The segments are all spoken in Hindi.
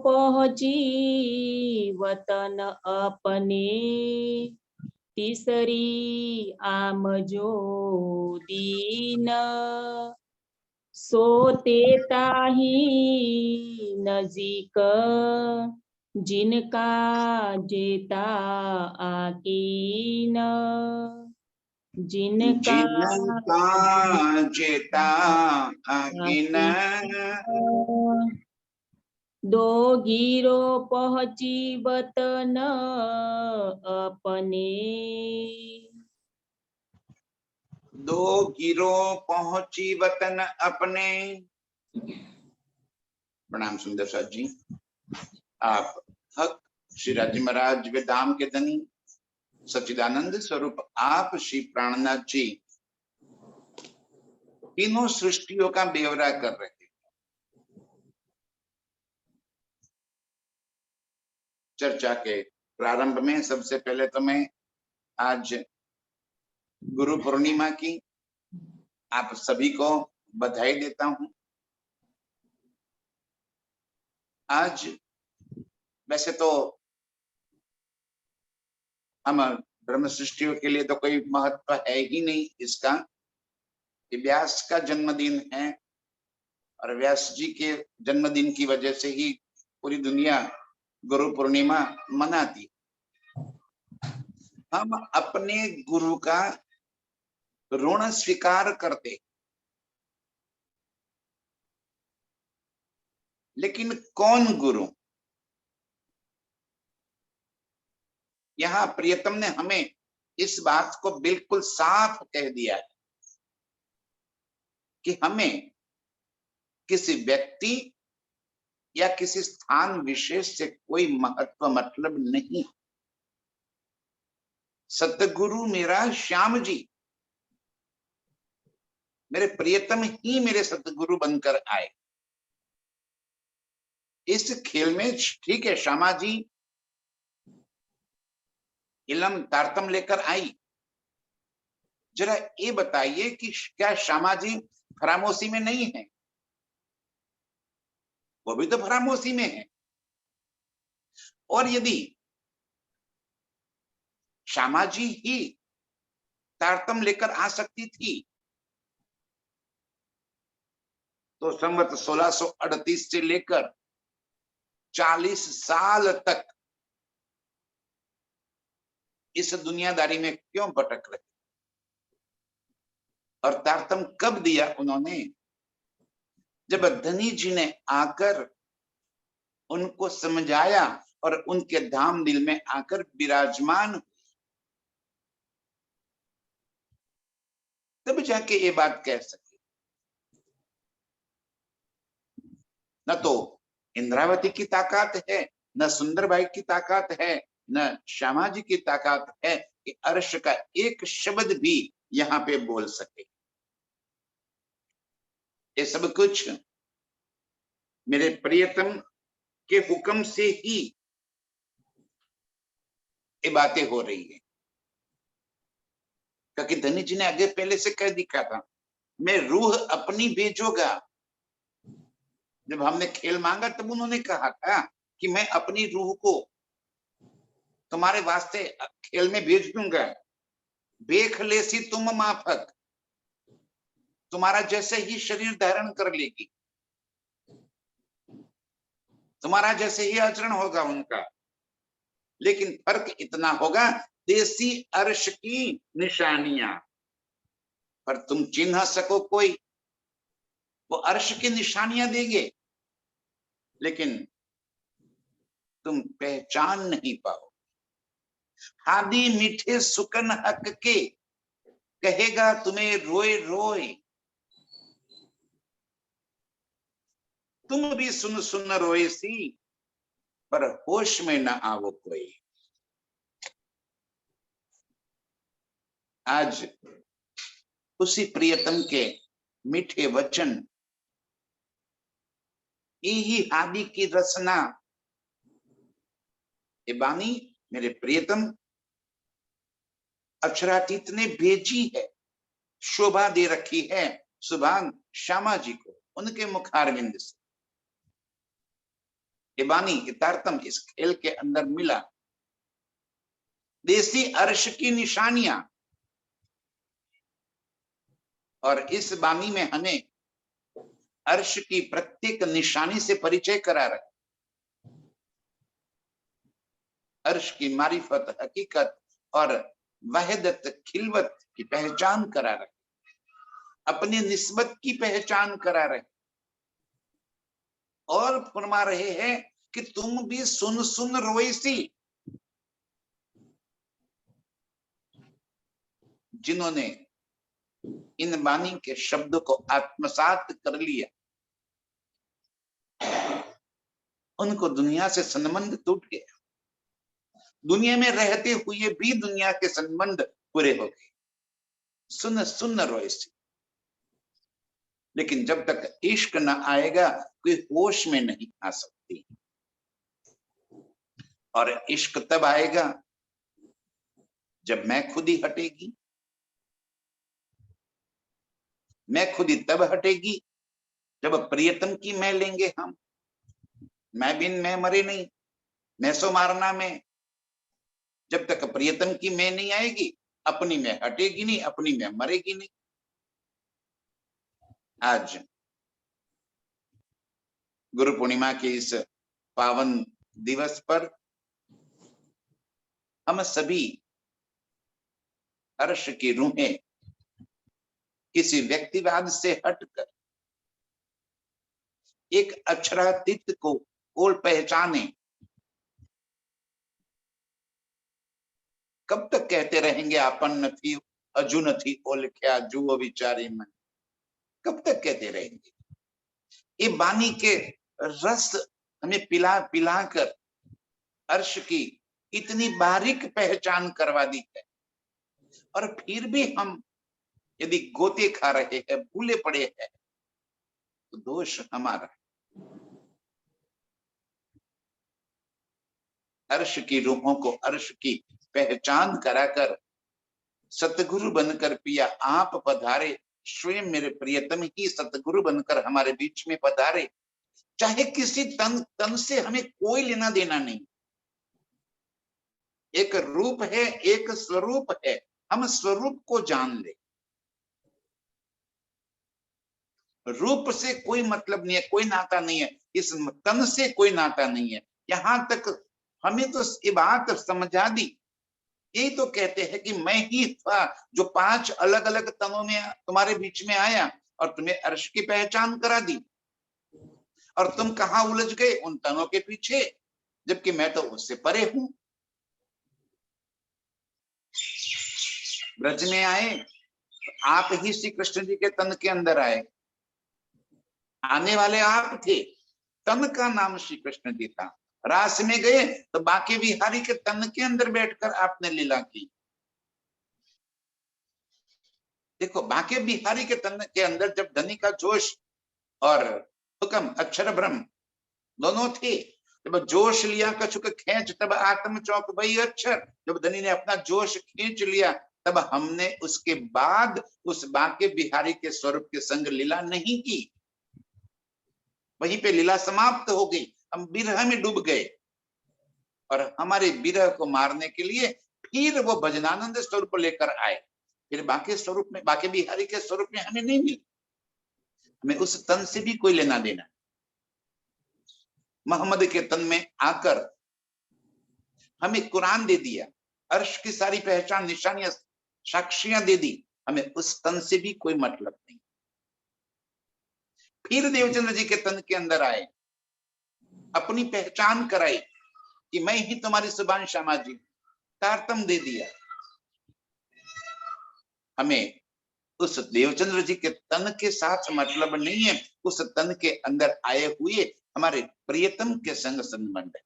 पहुँची वतन अपने, तीसरी आम जो दीन, सोते ताही नजीक, जिनका जेता आकीन, जिनका जिनका जेता आकीन। दो गिरो पहुँची वतन अपने, दो गिरोह पहुंची वतन अपने। प्रणाम सुंदर साथ जी। आप हक श्री राजी महाराज वेदाम के धनी सच्चिदानंद स्वरूप आप श्री प्राणनाथ जी तीनों सृष्टियों का ब्यौरा कर रहे हैं। चर्चा के प्रारंभ में सबसे पहले तो मैं आज गुरु पूर्णिमा की आप सभी को बधाई देता हूं। आज वैसे तो हम ब्रह्म सृष्टियों के लिए तो कोई महत्व है ही नहीं इसका, कि व्यास का जन्मदिन है और व्यास जी के जन्मदिन की वजह से ही पूरी दुनिया गुरु पूर्णिमा मनाती। हम अपने गुरु का ऋण स्वीकार करते, लेकिन कौन गुरु? यहाँ प्रियतम ने हमें इस बात को बिल्कुल साफ कह दिया है कि हमें किसी व्यक्ति या किसी स्थान विशेष से कोई महत्व मतलब नहीं। सतगुरु मेरा श्याम जी, मेरे प्रियतम ही मेरे सतगुरु बनकर आए। इस खेल में ठीक है श्यामा जी इलम तारतम लेकर आई, जरा ये बताइए कि क्या श्यामा जी फरामोशी में नहीं है? वो भी तो फरामोशी में है। और यदि श्यामा जी ही तारतम लेकर आ सकती थी तो संवत 1638 से लेकर 40 साल तक इस दुनियादारी में क्यों भटक रहे? और तारतम कब दिया उन्होंने? जब धनी जी ने आकर उनको समझाया और उनके धाम दिल में आकर विराजमान, तब जाके ये बात कह सके। न तो इंद्रावती की ताकत है, न सुंदरबाई की ताकत है, न श्यामा जी की ताकत है कि अर्श का एक शब्द भी यहाँ पे बोल सके। ये सब कुछ मेरे प्रियतम के हुक्म से ही ये बातें हो रही है। क्योंकि धनी जी ने आगे पहले से कह दिखा था, मैं रूह अपनी भेजूंगा। जब हमने खेल मांगा तब उन्होंने कहा था कि मैं अपनी रूह को तुम्हारे वास्ते खेल में भेज दूंगा। बेख लेसी तुम माफक, तुम्हारा जैसे ही शरीर धारण कर लेगी, तुम्हारा जैसे ही आचरण होगा उनका। लेकिन फर्क इतना होगा, देसी अर्श की निशानियां पर तुम चिन्ह सको कोई, वो अर्श की निशानियां देंगे लेकिन तुम पहचान नहीं पाओ। हादी मीठे सुकन हक के, कहेगा तुम्हें रोए रोए, तुम भी सुन सुन रोए सी, पर होश में न आवो कोई। आज उसी प्रियतम के मीठे वचन, यही आदि की रचना, ये बानी मेरे प्रियतम अक्षरातीत ने भेजी है, शोभा दे रखी है सुभान श्यामा जी को उनके मुखारविंद से। ये बानी, ये तारतम इस खेल के अंदर मिला। देसी अर्श की निशानियां, और इस बानी में हमें अर्श की प्रत्येक निशानी से परिचय करा रहे। अर्श की मारिफत, हकीकत और वहदत, खिलवत की पहचान करा रहे, अपनी निस्बत की पहचान करा रहे, और फरमा रहे हैं कि तुम भी सुन सुन रोईसी। जिन्होंने इन वाणी के शब्द को आत्मसात कर लिया, उनको दुनिया से संबंध टूट गया। दुनिया में रहते हुए भी दुनिया के संबंध पूरे हो गए। सुन सुन रोईसी। लेकिन जब तक इश्क न आएगा, कोई होश में नहीं आ सकती। और इश्क तब आएगा जब मैं खुद ही हटेगी। मैं खुद ही तब हटेगी जब प्रियतम की मैं लेंगे हम। मैं बिन मैं मरे नहीं, मैं सो मारना में। जब तक प्रियतम की मैं नहीं आएगी, अपनी में हटेगी नहीं, अपनी में मरेगी नहीं। आज गुरु पूर्णिमा के इस पावन दिवस पर हम सभी अर्श की रूहें किसी व्यक्तिवाद से हटकर एक अक्षरातीत को और पहचाने। कब तक कहते रहेंगे आपन नथी अजू नथी ओलख्या जुओ विचारी मन? कब तक कहते रहेंगे? ये बानी के रस हमें पिला पिला कर अर्श की इतनी बारीक पहचान करवा दी है, और फिर भी हम यदि गोते खा रहे हैं, भूले पड़े हैं, तो दोष हमारा। अर्श की रूहों को अर्श की पहचान कराकर सतगुरु बनकर पिया आप पधारे। स्वयं मेरे प्रियतम ही सतगुरु बनकर हमारे बीच में पधारे। चाहे किसी तन तन से हमें कोई लेना देना नहीं। एक रूप है, एक स्वरूप है, हम स्वरूप को जान ले। रूप से कोई मतलब नहीं है, कोई नाता नहीं है, इस तन से कोई नाता नहीं है। यहां तक हमें तो ये बात समझा दी। यही तो कहते हैं कि मैं ही था जो 5 अलग अलग तनों में तुम्हारे बीच में आया और तुम्हें अर्श की पहचान करा दी, और तुम कहां उलझ गए? उन तनों के पीछे, जबकि मैं तो उससे परे हूं। ब्रज में आए तो आप ही श्री कृष्ण जी के तन के अंदर आए। आने वाले आप थे, तन का नाम श्री कृष्ण जी था। रास में गए तो बाके बिहारी के तन के अंदर बैठकर आपने लीला की। देखो, बाके बिहारी के तन के अंदर जब धनी का जोश और हुक्म अक्षर ब्रह्म दोनों थे, जब जोश लिया कछुक खींच तब आत्म चौक भई अक्षर। जब धनी ने अपना जोश खींच लिया, तब हमने उसके बाद उस बाके बिहारी के स्वरूप के संग लीला नहीं की। वहीं पे लीला समाप्त हो गई। हम विरह में डूब गए, और हमारे विरह को मारने के लिए फिर वो भजनानंद स्वरूप लेकर आए। फिर बाके स्वरूप में, बाके बिहारी के स्वरूप में हमें नहीं मिली। हमें उस तन से भी कोई लेना देना। मोहम्मद के तन में आकर हमें कुरान दे दिया, अर्श की सारी पहचान, निशानियां, साक्षियां दे दी। हमें उस तन से भी कोई मतलब नहीं। फिर देवचंद्र जी के तन के अंदर आए, अपनी पहचान कराई कि मैं ही तुम्हारी सुबान श्यामा जी, तारतम दे दिया। हमें उस देवचंद्र जी के तन के साथ मतलब नहीं है, उस तन के अंदर आए हुए हमारे प्रियतम के संग संबंध है।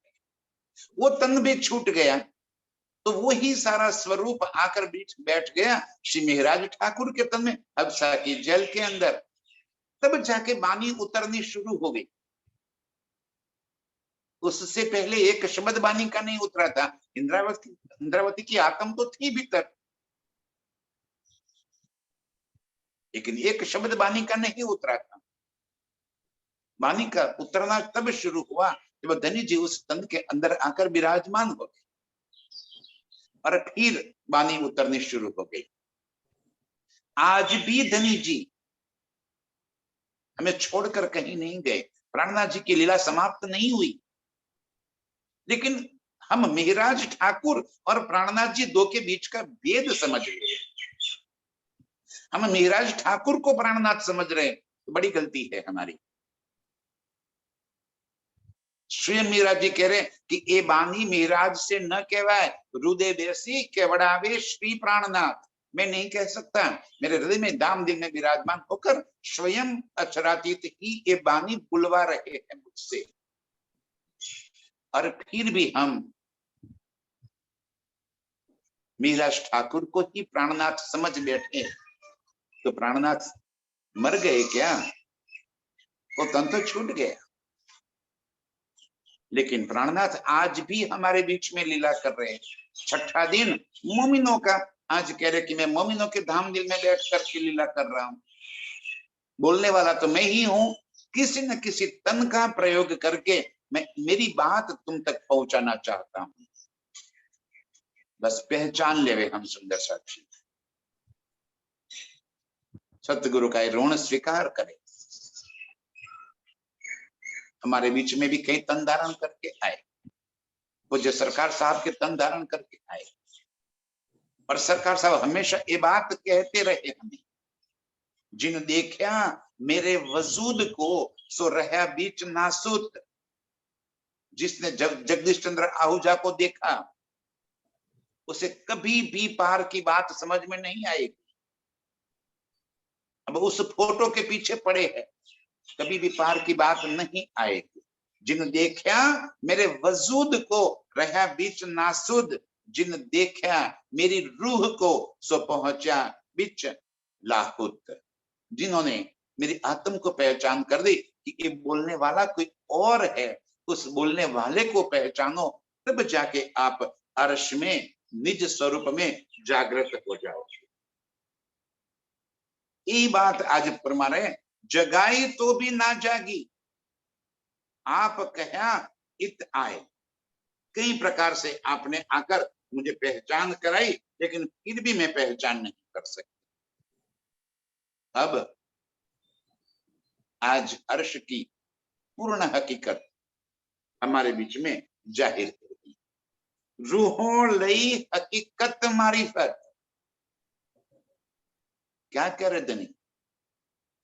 वो तन भी छूट गया तो वो ही सारा स्वरूप आकर बीच बैठ गया श्री मेहराज ठाकुर के तन में, हबसा की जल के अंदर। तब जाके बानी उतरनी शुरू हो गई। उससे पहले एक शब्द बानी का नहीं उतरा था। इंद्रावती की आत्म तो थी भीतर, लेकिन एक शब्द बानी का नहीं उतरा था। बानी का उतरना तब शुरू हुआ जब धनी जी उस तन के अंदर आकर विराजमान हो गए और फिर वाणी उतरनी शुरू हो गई। आज भी धनी जी हमें छोड़कर कहीं नहीं गए, प्राणनाथ जी की लीला समाप्त नहीं हुई, लेकिन हम मेहराज ठाकुर और प्राणनाथ जी दो के बीच का भेद समझ रहे हैं। हम मेहराज ठाकुर को प्राणनाथ समझ रहे हैं, तो बड़ी गलती है हमारी। स्वयं मेहराज जी कह रहे हैं कि ए बानी मेहराज से न कहवाए, हृदय बेसी केवड़ावे श्री प्राणनाथ। मैं नहीं कह सकता, मेरे हृदय में दाम दिन में विराजमान होकर स्वयं अक्षरातीत ही ये बानी बुलवा रहे हैं मुझसे। और फिर भी हम मेहराज ठाकुर को ही प्राणनाथ समझ बैठे, तो प्राणनाथ मर गए क्या? वो तन तो छूट गया, लेकिन प्राणनाथ आज भी हमारे बीच में लीला कर रहे हैं। छठा दिन मोमिनों का, आज कह रहे कि मैं मोमिनों के धाम दिल में बैठ करके लीला कर रहा हूं। बोलने वाला तो मैं ही हूं, किसी न किसी तन का प्रयोग करके मैं मेरी बात तुम तक पहुंचाना चाहता हूं। बस पहचान ले वे हम सुंदर साक्षी, सतगुरु का ऋण स्वीकार करें। हमारे बीच में भी कई तन धारण करके आए, पूज्य सरकार साहब के तन धारण करके आए, और सरकार साहब हमेशा ये बात कहते रहे हमें, जिन देखा मेरे वजूद को सो रहा बीच नासूत। जिसने जगदीश चंद्र आहूजा को देखा उसे कभी भी पार की बात समझ में नहीं आएगी। अब उस फोटो के पीछे पड़े हैं, कभी भी पार की बात नहीं आएगी। जिन देखा मेरे वजूद को रहा बीच नासुद, जिन देखा मेरी रूह को सो पहुंचा बीच लाहुत। जिन्होंने मेरी आत्म को पहचान कर दी कि ये बोलने वाला कोई और है, उस बोलने वाले को पहचानो, तब जाके आप अर्श में निज स्वरूप में जागृत हो जाओगे। यही बात आज फरमा रहे, जगाई तो भी ना जागी, आप कहा इत आए। कई प्रकार से आपने आकर मुझे पहचान कराई, लेकिन फिर भी मैं पहचान नहीं कर सकती। अब आज अर्श की पूर्ण हकीकत हमारे बीच में जाहिर होगी। रूहों लई हकीकत मारिफत। क्या कह रहे धनी?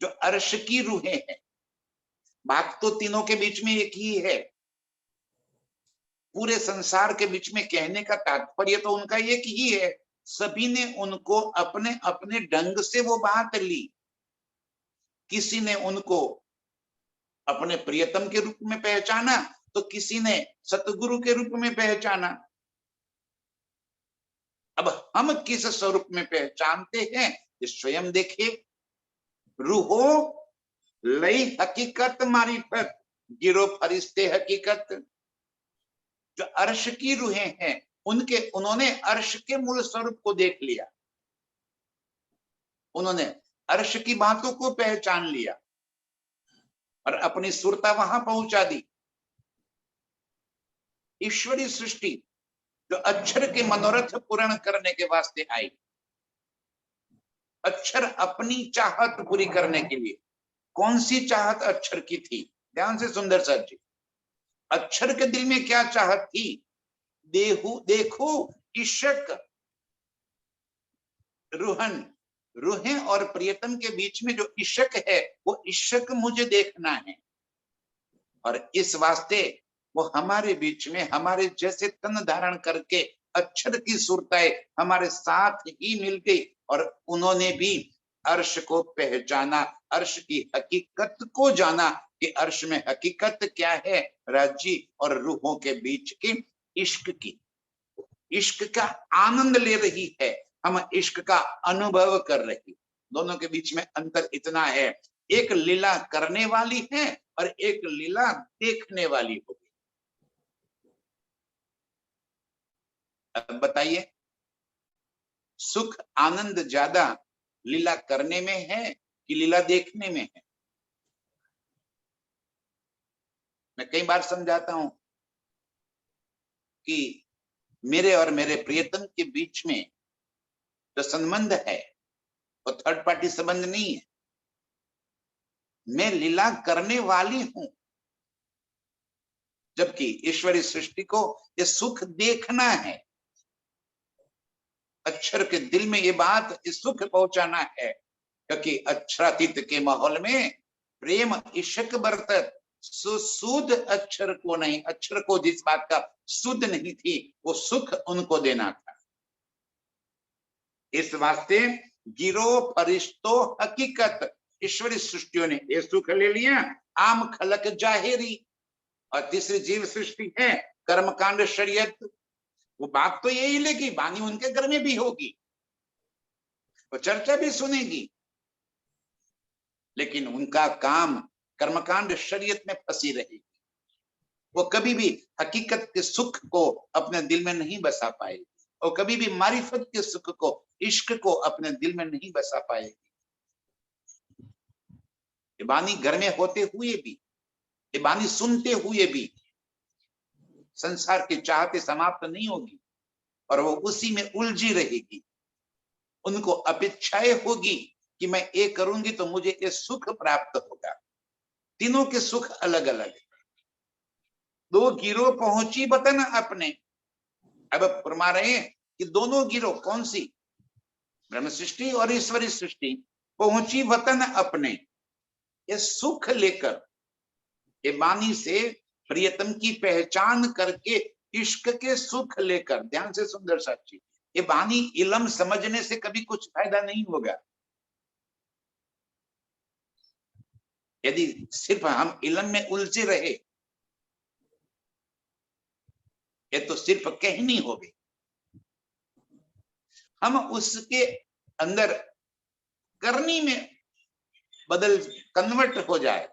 जो अर्श की रूहें हैं, बात तो तीनों के बीच में एक ही है, पूरे संसार के बीच में कहने का तात्पर्य तो उनका एक ही है। सभी ने उनको अपने अपने ढंग से वो बात ली। किसी ने उनको अपने प्रियतम के रूप में पहचाना, तो किसी ने सतगुरु के रूप में पहचाना। अब हम किस स्वरूप में पहचानते हैं ये स्वयं देखिए। रूहो लई हकीकत मारिफत, गिरो फरिश्ते हकीकत। जो अर्श की रूहें हैं उन्होंने अर्श के मूल स्वरूप को देख लिया, उन्होंने अर्श की बातों को पहचान लिया और अपनी सुरता वहां पहुंचा दी। ईश्वरी सृष्टि जो अक्षर के मनोरथ पूर्ण करने के वास्ते आई, अक्षर अपनी चाहत पूरी करने के लिए। कौन सी चाहत अक्षर की थी? ध्यान से सुंदर सर जी, अक्षर के दिल में क्या चाहत थी? देखो इश्क रूहन, रूहें और प्रियतम के बीच में जो इश्क है, वो इश्क मुझे देखना है। और इस वास्ते वो हमारे बीच में हमारे जैसे तन धारण करके अक्षर की सुरताएं हमारे साथ ही मिल गई, और उन्होंने भी अर्श को पहचाना, अर्श की हकीकत को जाना कि अर्श में हकीकत क्या है, राजी और रूहों के बीच की इश्क की। इश्क का आनंद ले रही है, हम इश्क का अनुभव कर रही। दोनों के बीच में अंतर इतना है, एक लीला करने वाली है और एक लीला देखने वाली होगी। अब बताइए, सुख आनंद ज्यादा लीला करने में है कि लीला देखने में है? मैं कई बार समझाता हूं कि मेरे और मेरे प्रियतम के बीच में जो संबंध है वो थर्ड पार्टी संबंध नहीं है। मैं लीला करने वाली हूं, जबकि ईश्वरी सृष्टि को ये सुख देखना है। अक्षर के दिल में ये बात, इस सुख पहुंचाना है, क्योंकि अक्षरातीत के माहौल में प्रेम इश्क बरतत सुध अक्षर को नहीं। अक्षर को जिस बात का सुध नहीं थी, वो सुख उनको देना था। इस वास्ते गिरो फरिश्तो हकीकत, ईश्वरी सृष्टियों ने ये सुख ले लिया। आम खलक जाहिरी, और तीसरी जीव सृष्टि है कर्मकांड शरीयत। वो बात तो यही लेगी, वाणी उनके घर में भी होगी, वो चर्चा भी सुनेगी, लेकिन उनका काम कर्मकांड शरीयत में फंसी रहेगी। वो कभी भी हकीकत के सुख को अपने दिल में नहीं बसा पाएगी, और कभी भी मारिफत के सुख को, इश्क को अपने दिल में नहीं बसा पाएगी। ये वाणी घर में होते हुए भी, ये वाणी सुनते हुए भी संसार की चाहते समाप्त नहीं होगी, और वो उसी में उलझी रहेगी। उनको अपेक्षाएं होगी कि मैं ये करूंगी तो मुझे ये सुख प्राप्त होगा। तीनों के सुख अलग अलग है। दो गिरोह पहुंची वतन अपने। अब फरमा रहे हैं कि दोनों गिरोह कौन सी, ब्रह्म सृष्टि और ईश्वरी सृष्टि, पहुंची वतन अपने। ये सुख लेकर, ये वाणी से प्रियतम की पहचान करके, इश्क के सुख लेकर। ध्यान से सुंदर साथी, ये वाणी इलम समझने से कभी कुछ फायदा नहीं होगा। यदि सिर्फ हम इलम में उलझे रहे, ये तो सिर्फ कहनी होगी। हम उसके अंदर करनी में कन्वर्ट हो जाए।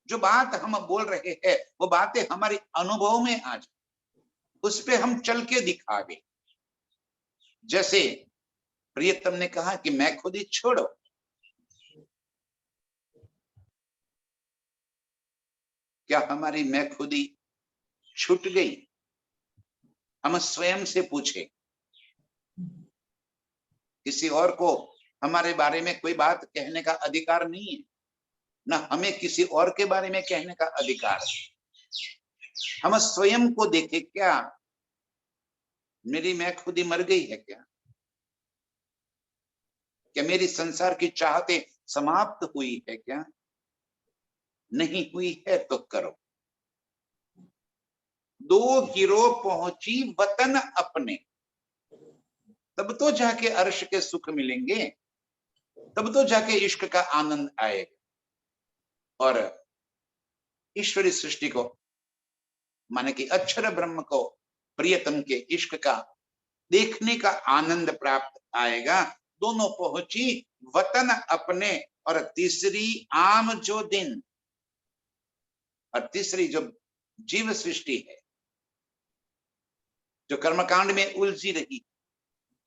जो बात हम बोल रहे हैं वो बातें हमारे अनुभव में आ जाए, उस पे हम चल के दिखावे। जैसे प्रियतम ने कहा कि मैं खुद ही छोड़ो, क्या हमारी मैं खुद ही छूट गई? हम स्वयं से पूछे। किसी और को हमारे बारे में कोई बात कहने का अधिकार नहीं है, ना हमें किसी और के बारे में कहने का अधिकार है। हम स्वयं को देखे, क्या मेरी मैं खुद ही मर गई है? क्या मेरी संसार की चाहते समाप्त हुई है? क्या नहीं हुई है तो करो। दो गिरोह पहुंची वतन अपने, तब तो जाके अर्श के सुख मिलेंगे, तब तो जाके इश्क का आनंद आएगा। और ईश्वरी सृष्टि को, माने कि अक्षर ब्रह्म को, प्रियतम के इश्क का देखने का आनंद प्राप्त आएगा। दोनों पहुंची वतन अपने। और तीसरी आम जो दिन, और तीसरी जो जीव सृष्टि है, जो कर्मकांड में उलझी रही,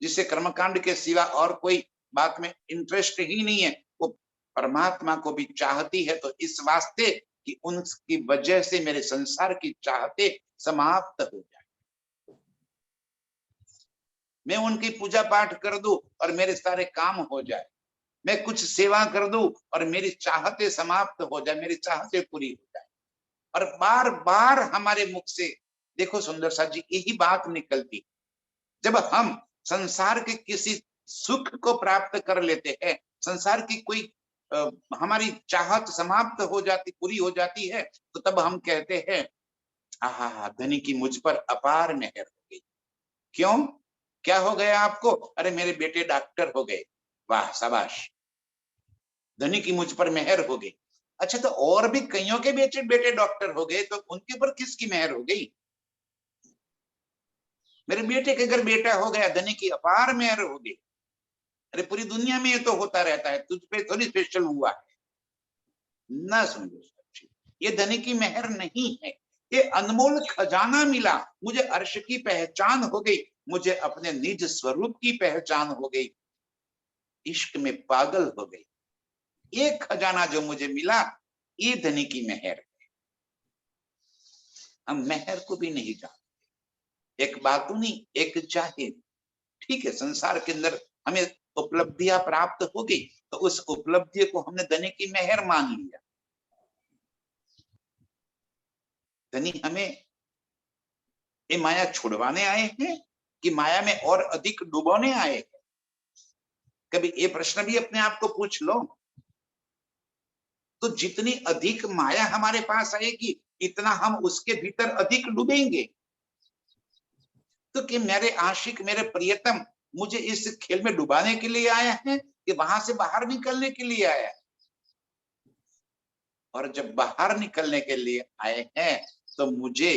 जिसे कर्मकांड के सिवा और कोई बात में इंटरेस्ट ही नहीं है, वो परमात्मा को भी चाहती है। तो इस वास्ते कि उनकी वजह से मेरे संसार की चाहते समाप्त हो जाए। मैं उनकी पूजा पाठ कर दूं और मेरे सारे काम हो जाए, मैं कुछ सेवा कर दूं और मेरी चाहते समाप्त हो जाए, मेरी चाहते पूरी हो जाए। और बार बार हमारे मुख से, देखो सुंदर सा जी, यही बात निकलती। जब हम संसार के किसी सुख को प्राप्त कर लेते हैं, संसार की कोई हमारी चाहत समाप्त हो जाती, पूरी हो जाती है, तो तब हम कहते हैं, आहा, धनी की मुझ पर अपार मेहर हो गई। क्यों? क्या हो गया आपको? अरे मेरे बेटे डॉक्टर हो गए, वाह शाबाश, धनी की मुझ पर मेहर हो गई। अच्छा, तो और भी कईयों के बेटे बेटे डॉक्टर हो गए, तो उनके ऊपर किसकी मेहर हो गई? मेरे बेटे के घर बेटा हो गया, धनी की अपार मेहर हो गई। अरे पूरी दुनिया में ये तो होता रहता है, तुझ पे थोड़ी स्पेशल हुआ है ना। समझो, ये धनी की मेहर नहीं है, ये अनमोल खजाना मिला। मुझे अर्श की पहचान हो गई, मुझे अपने निज स्वरूप की पहचान हो गई, इश्क में पागल हो गई। ये खजाना जो मुझे मिला, ये धनी की मेहर है। हम मेहर को भी नहीं जानते। एक बातूनी एक जाहिर, ठीक है, संसार के अंदर हमें उपलब्धियां प्राप्त हो गई, तो उस उपलब्धि को हमने धनी की मेहर मान लिया। धनी हमें ये माया छुड़वाने आए हैं कि माया में और अधिक डुबोने आए हैं? कभी ये प्रश्न भी अपने आप को पूछ लो। तो जितनी अधिक माया हमारे पास आएगी, इतना हम उसके भीतर अधिक डूबेंगे। तो कि मेरे आशिक, मेरे प्रियतम मुझे इस खेल में डुबाने के लिए आया है कि वहां से बाहर निकलने के लिए आया है? और जब बाहर निकलने के लिए आए हैं तो मुझे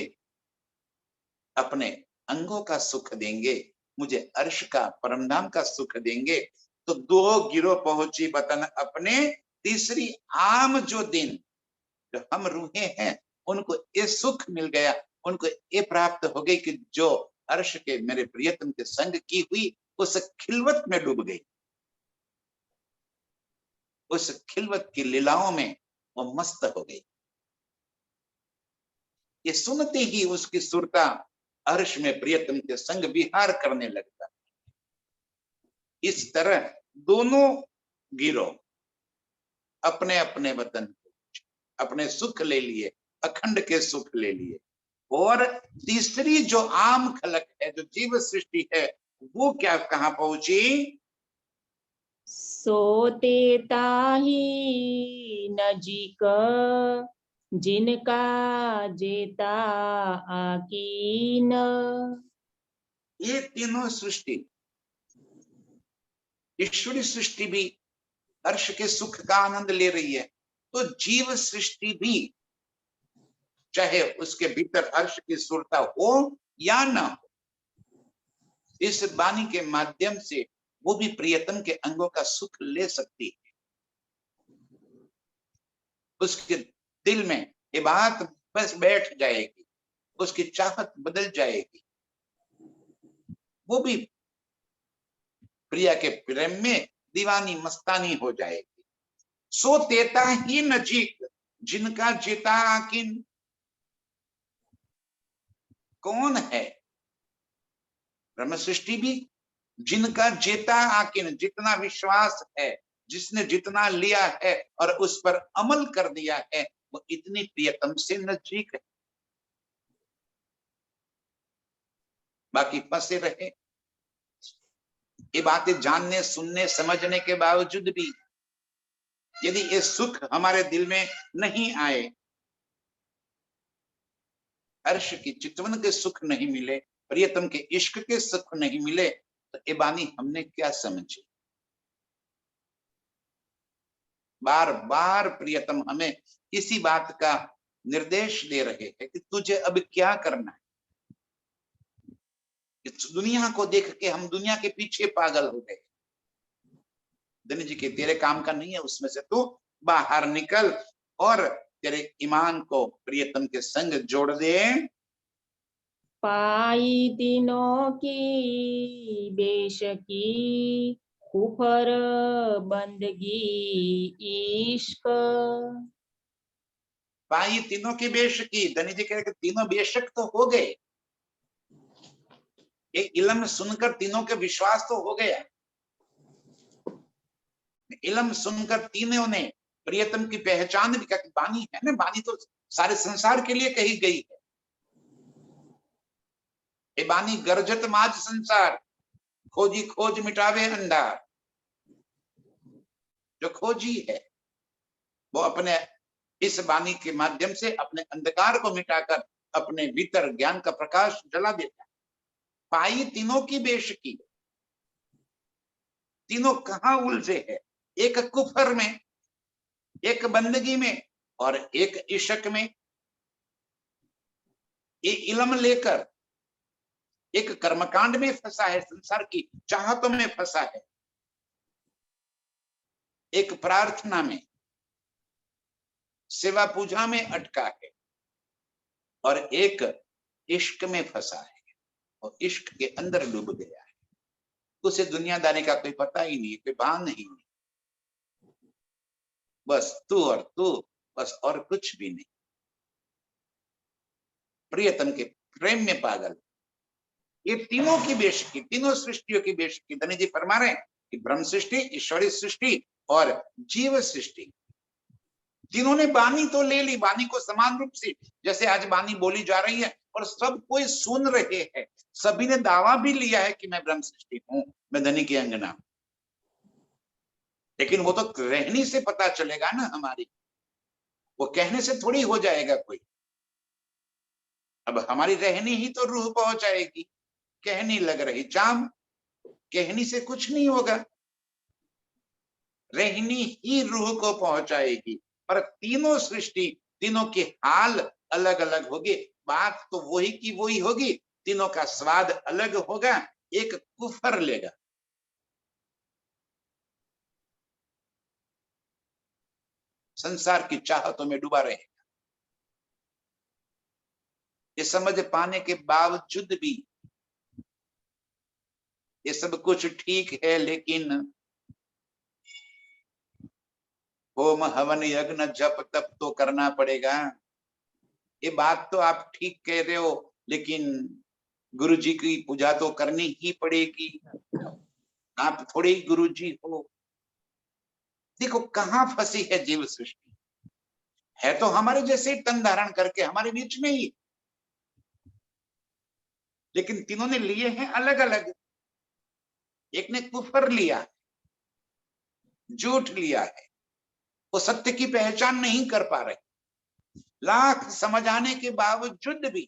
अपने अंगों का सुख देंगे, मुझे अर्श का, परमधाम का सुख देंगे। तो दो गिरो पहुंची वतन अपने, तीसरी आम जो दिन, जो हम रूहे हैं उनको ये सुख मिल गया, उनको ये प्राप्त हो गई कि जो अर्श के मेरे प्रियतम के संग की हुई उस खिलवत में डूब गई, उस खिलवत की लीलाओं में वो मस्त हो गई। ये सुनते ही उसकी सुरता अर्श में प्रियतम के संग विहार करने लगता। इस तरह दोनों गिरोह अपने अपने वतन को, अपने सुख ले लिए, अखंड के सुख ले लिए। और तीसरी जो आम खलक है, जो जीव सृष्टि है, वो क्या कहां पहुंची? सोते ताही नजीक जिनका जेता आकीन। ये तीनों सृष्टि, ईश्वरी सृष्टि भी अर्श के सुख का आनंद ले रही है, तो जीव सृष्टि भी, चाहे उसके भीतर अर्श की सुरता हो या ना हो, इस वाणी के माध्यम से वो भी प्रियतम के अंगों का सुख ले सकती है। उसके दिल में ये बात बस बैठ जाएगी, उसकी चाहत बदल जाएगी, वो भी प्रिया के प्रेम में दीवानी मस्तानी हो जाएगी। सो तेता ही नजीक जिनका जेता आकिन। कौन है? ब्रह्म सृष्टि भी जिनका जेता आकिन, जितना विश्वास है, जिसने जितना लिया है और उस पर अमल कर दिया है, वो इतनी प्रियतम से नजदीक है। बाकी फंसे रहे, ये बातें जानने, सुनने, समझने के बावजूद भी यदि ये सुख हमारे दिल में नहीं आए, अर्श की चितवन के सुख नहीं मिले, प्रियतम के इश्क के सुख नहीं मिले, तो ये बानी हमने क्या समझी? बार बार प्रियतम हमें इसी बात का निर्देश दे रहे हैं कि तुझे अब क्या करना है। इस दुनिया को देख के हम दुनिया के पीछे पागल हो गए। धनी जी के तेरे काम का नहीं है, उसमें से तू बाहर निकल और तेरे ईमान को प्रियतम के संग जोड़ दे। पाई तीनों की बेश की कुफर बंदगी इश्क। पाई तीनों की बेशकी। धनी जी कह रहे तीनों बेशक तो हो गए, एक इल्म सुनकर तीनों के विश्वास तो हो गया। इल्म सुनकर तीनों ने प्रियतम की पहचान भी, क्या बानी है ना, बानी तो सारे संसार के लिए कही गई है। ये बानी गरजत माज संसार, खोजी खोज मिटावे अंधार। जो खोजी है वो अपने इस बानी के माध्यम से अपने अंधकार को मिटाकर अपने भीतर ज्ञान का प्रकाश जला देता है। पाई तीनों की बेशकी। तीनों कहां उलझे है? एक कुफर में, एक बंदगी में और एक इश्क में। ये इल्म लेकर एक कर्मकांड में फंसा है, संसार की चाहतों में फंसा है, एक प्रार्थना में, सेवा पूजा में अटका है और एक इश्क में फंसा है और इश्क के अंदर डूब गया है। उसे दुनियादारी का कोई पता ही नहीं, कोई भान ही नहीं, बस तू और तू, बस और कुछ भी नहीं। प्रियतम के प्रेम में पागल। ये तीनों की बेशकी, तीनों सृष्टियों की बेशकी धनी जी फरमा रहे हैं कि ब्रह्म सृष्टि, ईश्वरीय सृष्टि और जीव सृष्टि, तीनों ने वाणी तो ले ली, वाणी को समान रूप से जैसे आज वाणी बोली जा रही है और सब कोई सुन रहे हैं, सभी ने दावा भी लिया है कि मैं ब्रह्म सृष्टि हूं, मैं धनी की अंगना। लेकिन वो तो रहनी से पता चलेगा ना हमारी, वो कहने से थोड़ी हो जाएगा कोई। अब हमारी रहनी ही तो रूह पहुंचाएगी, कहनी लग रही चाम, कहनी से कुछ नहीं होगा, रहनी ही रूह को पहुंचाएगी। पर तीनों सृष्टि, तीनों की हाल अलग अलग होगी, बात तो वही की वही होगी, तीनों का स्वाद अलग होगा, एक कुफर लेगा। संसार की चाहतों में डूबा रहेगा, ये समझ पाने के बावजूद भी ये सब कुछ ठीक है, लेकिन होम हवन यज्ञ जप तप तो करना पड़ेगा। ये बात तो आप ठीक कह रहे हो, लेकिन गुरु जी की पूजा तो करनी ही पड़ेगी, आप थोड़े ही गुरु जी हो। देखो कहाँ फंसी है जीव सृष्टि, है तो हमारे जैसे तन धारण करके हमारे बीच में ही, लेकिन तीनों ने लिए हैं अलग अलग। एक ने कुफर लिया, झूठ लिया है, वो सत्य की पहचान नहीं कर पा रहे, लाख समझाने के बावजूद भी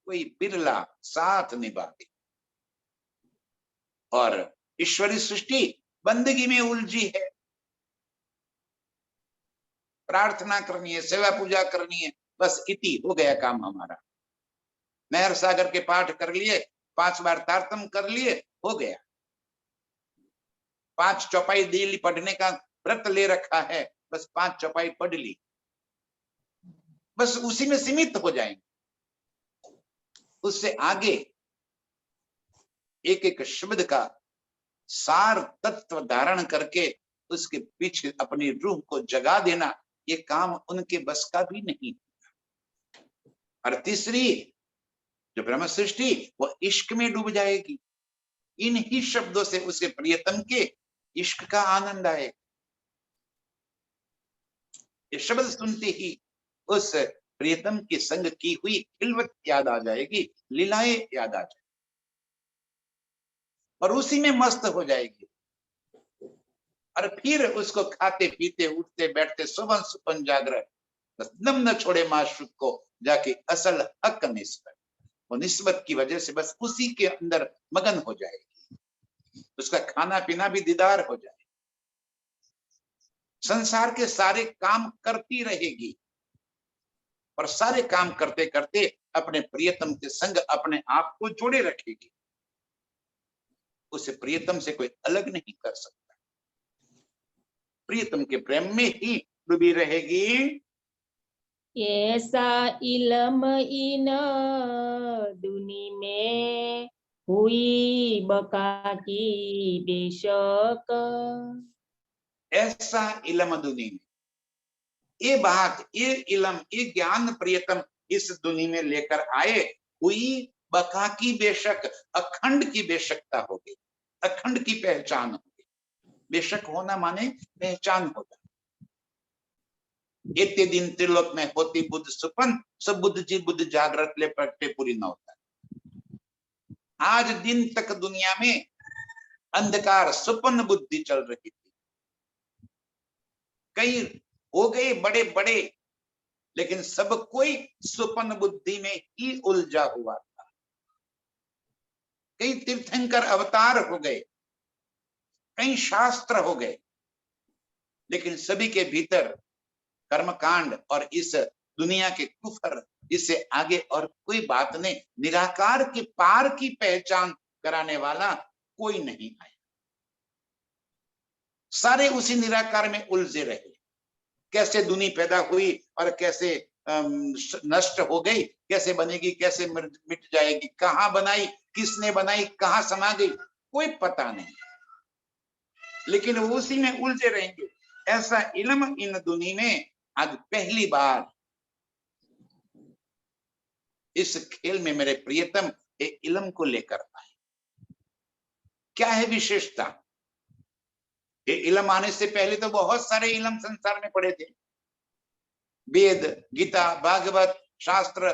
कोई बिरला साथ निभाते। और ईश्वरी सृष्टि बंदगी में उलझी है, प्रार्थना करनी है, सेवा पूजा करनी है, बस इति हो गया काम हमारा। नहर सागर के पाठ कर लिए, 5 बार तारतम कर लिए, हो गया। 5 चौपाई डेली पढ़ने का व्रत ले रखा है, बस 5 चौपाई पढ़ ली, बस उसी में सीमित हो जाएंगे। उससे आगे एक एक शब्द का सार तत्व धारण करके उसके पीछे अपनी रूह को जगा देना, ये काम उनके बस का भी नहीं। और तीसरी जो ब्रह्म सृष्टि, वो इश्क में डूब जाएगी, इन ही शब्दों से उसके प्रियतम के इश्क का आनंद आए। ये शब्द सुनते ही उस प्रियतम की संग की हुई खिलवत याद आ जाएगी, लीलाएं याद आ जाएगी, और उसी में मस्त हो जाएगी। और फिर उसको खाते पीते उठते बैठते सुबह सुपन जागरण, बस दम न छोड़े माशूक को जाके असल हक निस्बत, वो निस्बत की वजह से बस उसी के अंदर मगन हो जाएगी, उसका खाना पीना भी दीदार हो जाए, संसार के सारे काम करती रहेगी, और सारे काम करते करते अपने प्रियतम के संग अपने आप को जोड़े रखेगी, उसे प्रियतम से कोई अलग नहीं कर सकता, प्रियतम के प्रेम में ही डूबी रहेगी। ऐसा इलम इन दुनी में हुई बका की बेशक। ऐसा इलम दुनी में, ये बात, ये इलम, ये ज्ञान प्रियतम इस दुनी में लेकर आए, हुई बका की बेशक, अखंड की बेशकता होगी, अखंड की पहचान होगी। बेशक होना माने पहचान होगा। इतने दिन त्रिलोक में होती बुद्ध सुपन, सब बुद्ध जी बुद्ध जागृत ले प्रगटे पूरी न होता। आज दिन तक दुनिया में अंधकार सुपन बुद्धि चल रही थी, कई हो गए बड़े बड़े, लेकिन सब कोई सुपन बुद्धि में ही उलझा हुआ था। कई तीर्थंकर अवतार हो गए, कई शास्त्र हो गए, लेकिन सभी के भीतर कर्मकांड और इस दुनिया के कुफर, इससे आगे और कोई बात नहीं। निराकार के पार की पहचान कराने वाला कोई नहीं आया, सारे उसी निराकार में उलझे रहे। कैसे दुनिया पैदा हुई और कैसे नष्ट हो गई, कैसे बनेगी, कैसे मिट जाएगी, कहां बनाई, किसने बनाई, कहां समा गई, कोई पता नहीं, लेकिन वो उसी में उलझे रहेंगे। ऐसा इल्म इन दुनिया में आज पहली बार इस खेल में मेरे प्रियतम एक इलम को लेकर आए। क्या है विशेषता? ये इलम आने से पहले तो बहुत सारे इलम संसार में पड़े थे, वेद, गीता, भागवत, शास्त्र,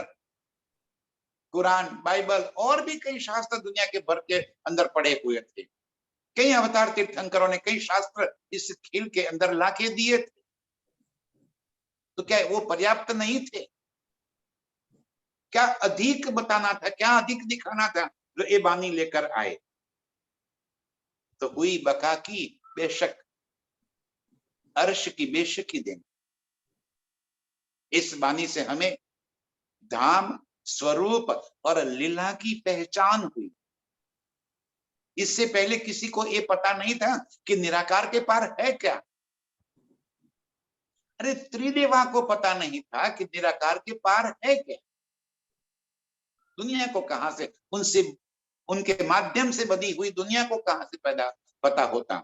कुरान, बाइबल और भी कई शास्त्र दुनिया के भर के अंदर पड़े हुए थे। कई अवतार तीर्थंकरों ने कई शास्त्र इस खेल के अंदर लाके दिए थे। तो क्या वो पर्याप्त नहीं थे? क्या अधिक बताना था, क्या अधिक दिखाना था जो ये बानी लेकर आए? तो हुई बका की बेशक, अर्श की बेशकी देंगे। इस बानी से हमें धाम, स्वरूप और लीला की पहचान हुई। इससे पहले किसी को ये पता नहीं था कि निराकार के पार है क्या। अरे त्रिदेवा को पता नहीं था कि निराकार के पार है क्या। दुनिया को कहां से, उनसे, उनके माध्यम से बनी हुई दुनिया को कहां से पैदा पता होता?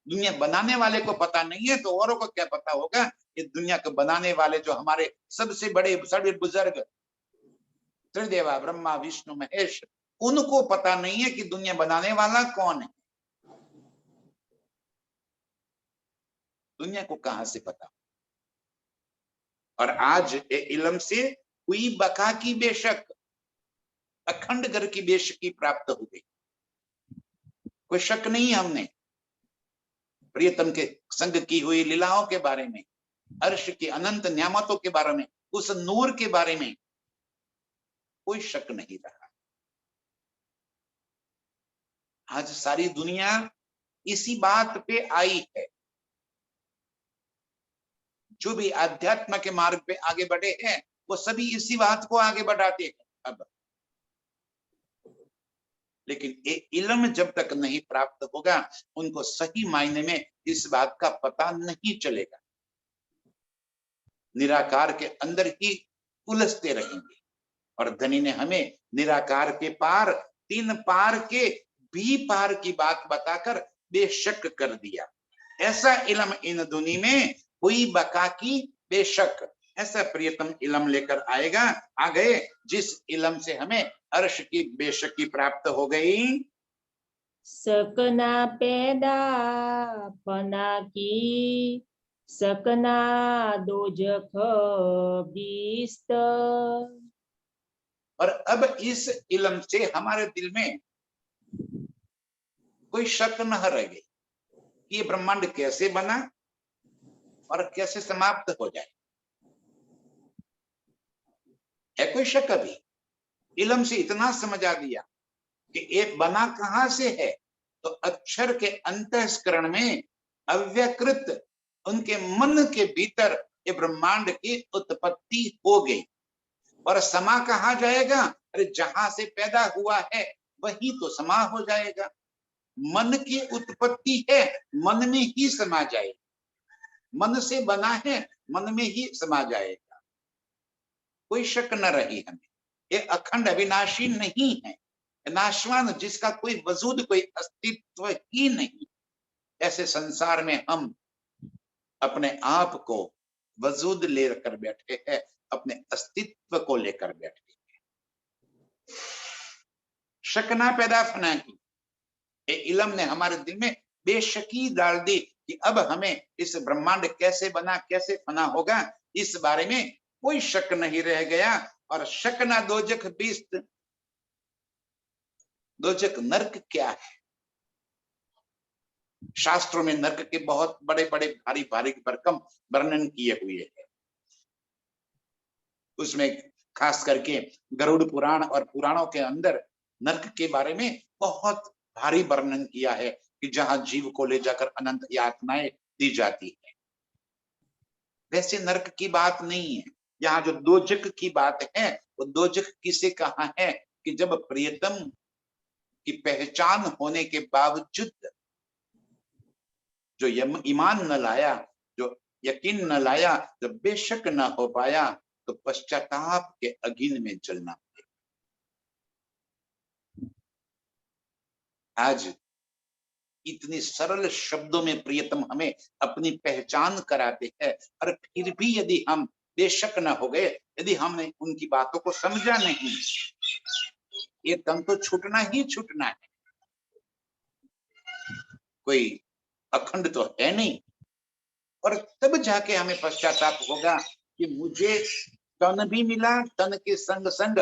दुनिया बनाने वाले को पता नहीं है तो औरों को क्या पता होगा? ये दुनिया को बनाने वाले जो हमारे सबसे बड़े सभी बुजुर्ग त्रिदेवा ब्रह्मा विष्णु महेश, उनको पता नहीं है कि दुनिया बनाने वाला कौन है। दुनिया को कहां से पता? और आज ये इलम से हुई बका की बेशक, अखंड घर की बेशकी प्राप्त हो गई। कोई शक नहीं है हमने प्रियतम के संग की हुई लीलाओं के बारे में, अर्श की अनंत न्यामतों के बारे में, उस नूर के बारे में कोई शक नहीं रहा। आज सारी दुनिया इसी बात पे आई है। जो भी आध्यात्म के मार्ग पे आगे बढ़े हैं वो सभी इसी बात को आगे बढ़ाते हैं। अब लेकिन ये इल्म जब तक नहीं प्राप्त होगा उनको सही मायने में इस बात का पता नहीं चलेगा। निराकार के अंदर ही उलझते रहेंगे। और धनी ने हमें निराकार के पार, तीन पार के भी पार की बात बताकर बेशक कर दिया। ऐसा इल्म इन दुनी में हुई बका की बेशक, ऐसा प्रियतम इल्म लेकर आएगा, आ गए जिस इल्म से हमें अर्श की बेशकी प्राप्त हो गई। सकना पैदा पना की, सकना दोजख बीस्त। और अब इस इल्म से हमारे दिल में कोई शक न रह गई कि ये ब्रह्मांड कैसे बना और कैसे समाप्त हो जाए। है कोई शक? अभी इल्म से इतना समझ आ गया कि ये बना कहां से है, तो अक्षर के अंतःस्करण में अव्यकृत उनके मन के भीतर ये ब्रह्मांड की उत्पत्ति हो गई। और समा कहां जाएगा? अरे जहां से पैदा हुआ है वही तो समा हो जाएगा। मन की उत्पत्ति है, मन में ही समा जाएगा। मन से बना है, मन में ही समा जाएगा। कोई शक न रही हमें। ये अखंड अविनाशी नहीं है, नाशवान जिसका कोई वजूद, कोई अस्तित्व ही नहीं। ऐसे संसार में हम अपने आप को वजूद लेकर बैठे हैं, अपने अस्तित्व को लेकर बैठे हैं। शक ना पैदा फना की, ये इल्म ने हमारे दिल में बेशकी डाल दी कि अब हमें इस ब्रह्मांड कैसे बना, कैसे फना होगा, इस बारे में कोई शक नहीं रह गया। और शक ना दोजख बीस्त, दोजख नरक क्या है? शास्त्रों में नरक के बहुत बड़े बड़े भारी भारी भरकम वर्णन किए हुए हैं। उसमें खास करके गरुड़ पुराण और पुराणों के अंदर नरक के बारे में बहुत भारी वर्णन किया है कि जहां जीव को ले जाकर अनंत यातनाएं दी जाती है। वैसे नरक की बात नहीं है। यहाँ जो दोजख की बात है वो दोजख किसे कहा है कि जब प्रियतम की पहचान होने के बावजूद जो ईमान न लाया, जो यकीन न लाया, जो बेशक न हो पाया, तो पश्चाताप के अग्नि में जलना पड़ेगा। आज इतनी सरल शब्दों में प्रियतम हमें अपनी पहचान कराते हैं, और फिर भी यदि हम बेशक न हो गए यदि हमने उनकी बातों को समझा नहीं। ये तन तो छूटना ही छूटना है, कोई अखंड तो है नहीं। और तब जाके हमें पश्चाताप होगा कि मुझे तन भी मिला, तन के संग संग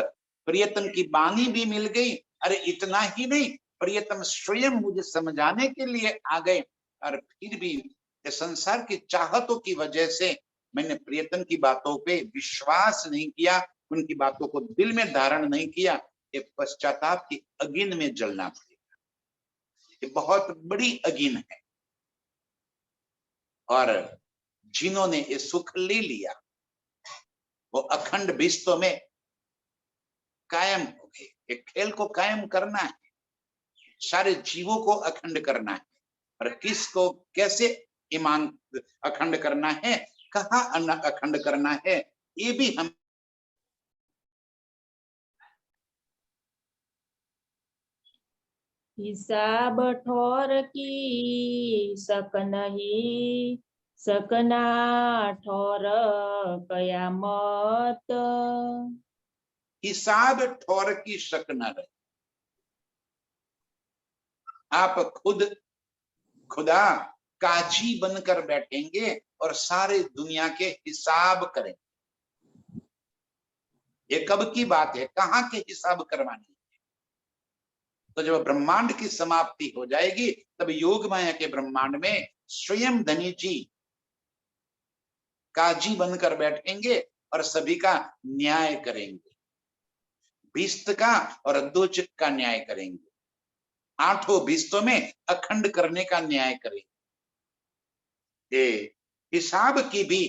प्रियतम की वाणी भी मिल गई। अरे इतना ही नहीं, प्रियतम स्वयं मुझे समझाने के लिए आ गए, और फिर भी इस संसार की चाहतों की वजह से मैंने प्रियतम की बातों पे विश्वास नहीं किया, उनकी बातों को दिल में धारण नहीं किया। ये पश्चाताप की अगिन में जलना पड़ेगा, ये बहुत बड़ी अगिन है। और जिन्होंने ये सुख ले लिया वो अखंड विश्व में कायम हो गए। एक खेल को कायम करना है, सारे जीवों को अखंड करना है, और किसको कैसे ईमान अखंड करना है, कहाँ अखंड करना है, ये भी हम हिसाब ठोर की सक नहीं, सकना ठोर कयामत। हिसाब ठौर की शक न रहे। आप खुदा काजी बनकर बैठेंगे और सारे दुनिया के हिसाब करेंगे। ये कब की बात है, कहाँ के हिसाब करवानी? तो जब ब्रह्मांड की समाप्ति हो जाएगी तब योग माया के ब्रह्मांड में स्वयं धनी जी काजी बनकर बैठेंगे और सभी का न्याय करेंगे, भिस्त का और अद्वैत का न्याय करेंगे, आठों भिस्तों में अखंड करने का न्याय करेंगे। ये हिसाब की भी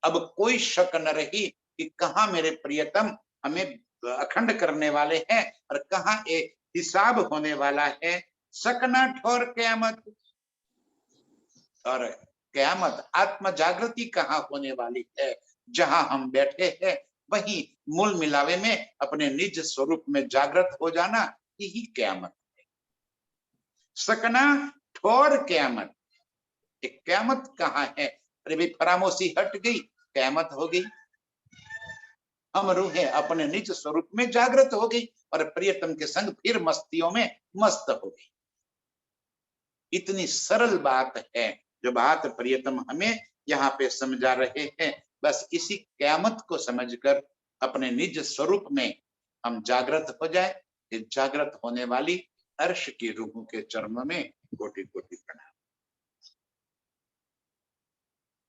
अब कोई शक न रही कि कहाँ मेरे प्रियतम हमें अखंड करने वाले हैं और कहाँ ये हिसाब होने वाला है। सकना ठोर क़यामत, और क़यामत आत्म जागृति कहाँ होने वाली है, जहां हम बैठे हैं वहीं मूल मिलावे में अपने निज स्वरूप में जागृत हो जाना, यही क़यामत है। सकना ठोर क़यामत, एक क़यामत कहाँ है? अरे भाई फरामोशी हट गई, क़यामत हो गई। हम रूहें अपने निज स्वरूप में जागृत हो गई और प्रियतम के संग फिर मस्तियों में मस्त हो गई। इतनी सरल बात है जो बात प्रियतम हमें यहाँ पे समझा रहे हैं। बस इसी क़यामत को समझकर अपने निज स्वरूप में हम जागृत हो जाए। इस जागृत होने वाली अर्श की रूहों के चरणों में कोटि कोटि प्रणाम।